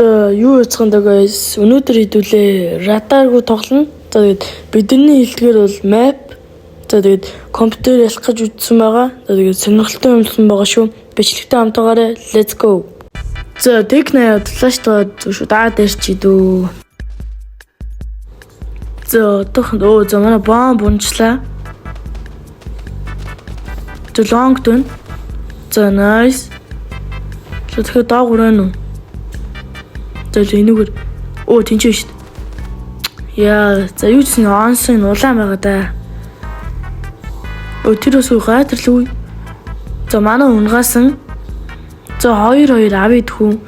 За юу яцгаандаа guys өнөөдөр хэдүүлээ радаргүй тоглоно. За тэгээд бидний хэлдгээр бол map. За тэгээд компьютер ялах гэж үзсэн байгаа. За тэгээд сонирхолтой юмсан байгаа шүү. Бичлэгтэй хамтаагаарай. Let's go. За технээ флаш таад шүү даа дээр чи дөө. За тохно за манай бомб унчлаа. За long дун. За nice. За тэгэхээр даагур байна уу? За энэгээр тэнцээ шүү дээ. Яа, за юу ч нэг онсын улаан байгаа да. Тэрөөс гайтарлгүй. За манай унгасан. За 2-2 авъя дхүү.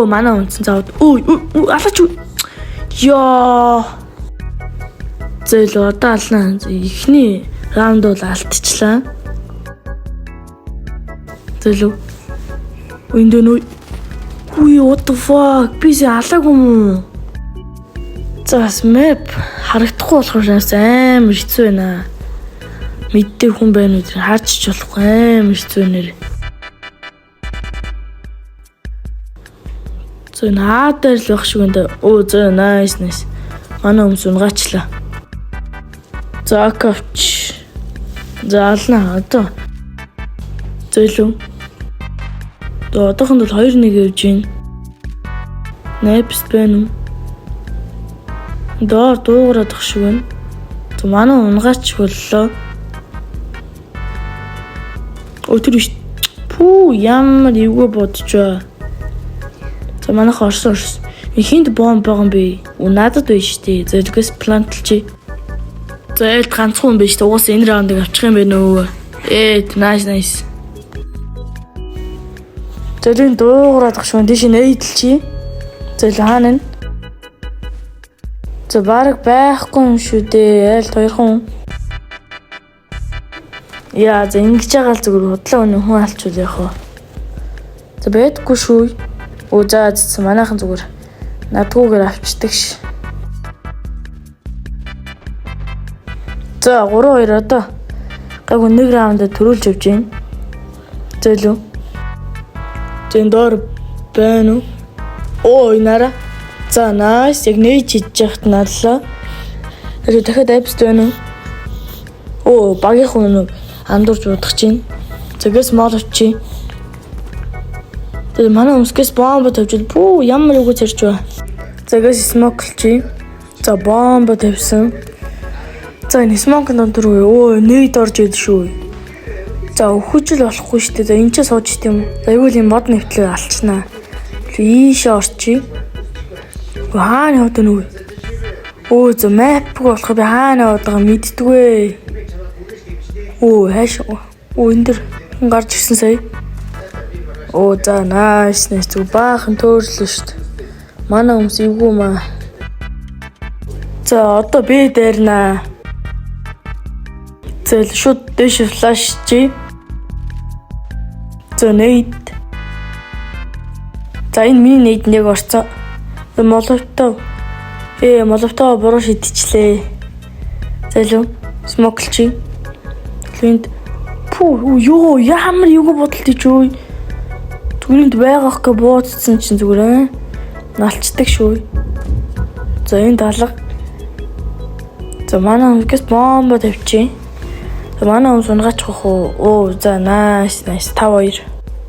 Манай унсан заавд. Алаач. Яа. За л одоо алнаа. Эхний раунд бол алдчихлаа. За л Windows what the fuck? Бис алаагүй юм. За map харагдахгүй болохоор амар хэцүү байна. Мэддэг хүн байна уу? Харж ч болохгүй амар хэцүү нэр. За наадар л байх шиг энэ. За nice. Манай хүмүүс унгаачлаа. За кавч. За алнаа одоо. Зөөлөө. Одоохонд бол 2-1 явж байна. Нэпс байна уу? Дуугараад ах шиг байна. За манай унгаач боллоо. Тэр биш. Ямар эвгүй бодчоо. За манай хорс. Ихэнд бомб байгаа юм бэ? Надад байж штий. За тэгээс плантлчи. За элт ганцхан юм биш. Уус энэ раундыг авчих юм байна уу? Nice. Зөлийн дуугараад ах шиг тийш нээдэлчи. За хаана. За баг байхгүй юм шүү дээ. Аль хоёрхан. Яа, за ингэж байгаа л зүгээр худлаа өнө хүн алчул яах вэ? За бэдгүй шүү. За манайхан зүгээр надгүйгээр авчдаг ш. За 3-2 одоо гайгүй нэг раунд төрүүлж явж байна. Зөөлөө. Тэндор байна уу? Инара. За nice. Яг нээж хийж яхад нааллаа. Тэгээд дахиад апс байна уу? Багийн хүн андуурж удах чинь. Зэгээс мод авчи. Тэгээд манай өмскээс бомб тавьжил. Ямар үгүй зэрч ба. Зэгээс смоклчи. За бомб тавьсан. За энэ смокнд дөрөв. Нээд орж ийл шүү. За өхөжл болохгүй шүү дээ. За энэ ч сууж ит юм. За юу л юм мод нэвтлээ алчнаа. Ийшээ орчи. Хаана яваад нү? За map болох би хаана яваад байгаа мэддэггүй. Хайш. Энэ дэр гарч ирсэн сая. За nice. Зүг баахан төөрлөө шүү дээ. Манай хүмүүс эвгүй маа. За одоо би дээрнаа. За шууд дэш флаш чи. За нейт. За энэ миний нейт нэг орцсон. Молотов. Молотов буруу шидчихлээ. За лөө смоклчи. Линд. Ямар юуг бодолт ич өө. Түгэнд байгаах гэ буудсан чинь зүгээр налцдаг шүү. За энэ далга. За манай хүмүүс бомб тавьчих. Манай хүмүүс унгаачих уу? За nice 5-2.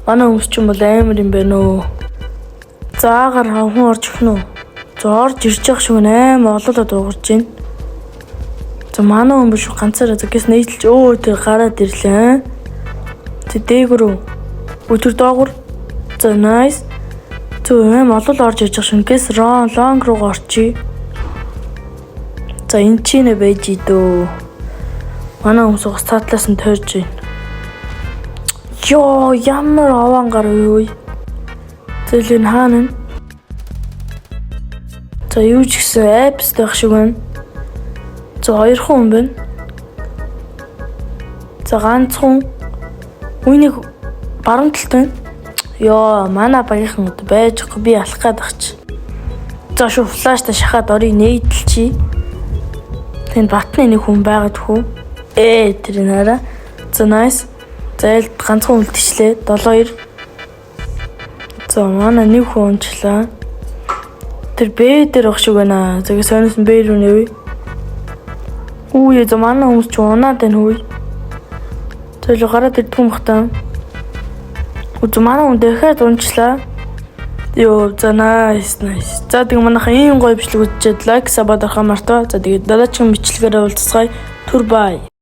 Манай хүмүүс ч юм бол амар юм байна уу? Заагаар хүн орж ирэх нь. За орж ирж явах шиг амар олоолаа дуугарч байна. За манай хүмүүс ганцаараа зэгээс нээдлж тэр гараад ирлээ. Тэ дээгүр. Тэр доогуур. За nice. Амар олоол орж ирж байгаа шингээс long руу орчи. За энэ чинь байж идөө. Манай хүмүүс ус цаатлаас нь тойрж байна. Ямар овон гар уу. Зөлийн хаана. За юу ч гэсэн апс байх шиг байна. За 2 хүн байна. За ганцхан. Үүнийг баруун талд байна. Манай багийнхан байж би алах гээд багч. За шүү флаштай шахаад орыг нээдэлчи. Тэнд батны нэг хүн байгаад хүү. Тэр нара. За nice. За ганцхан үлдчихлээ. 7-2. За манай нэг хүн унчлаа. Тэр Б дээр ах шиг байна. Тэгээ сонирс нь Б рүү нэвээ. Үе за манай хүмүүс ч унаад байна хөөе. Тэгэл гараад ирдэг юм хтаа. Үгүй манай хүн дахиад унчлаа. Йоо за nice. За тэгээ манайхаа ийм гоё бичлэг үзчихэд лайк сабад арахаа мартаа. За тэгээ дараагийн бичлэгээр уулзцгаая. Түр бай.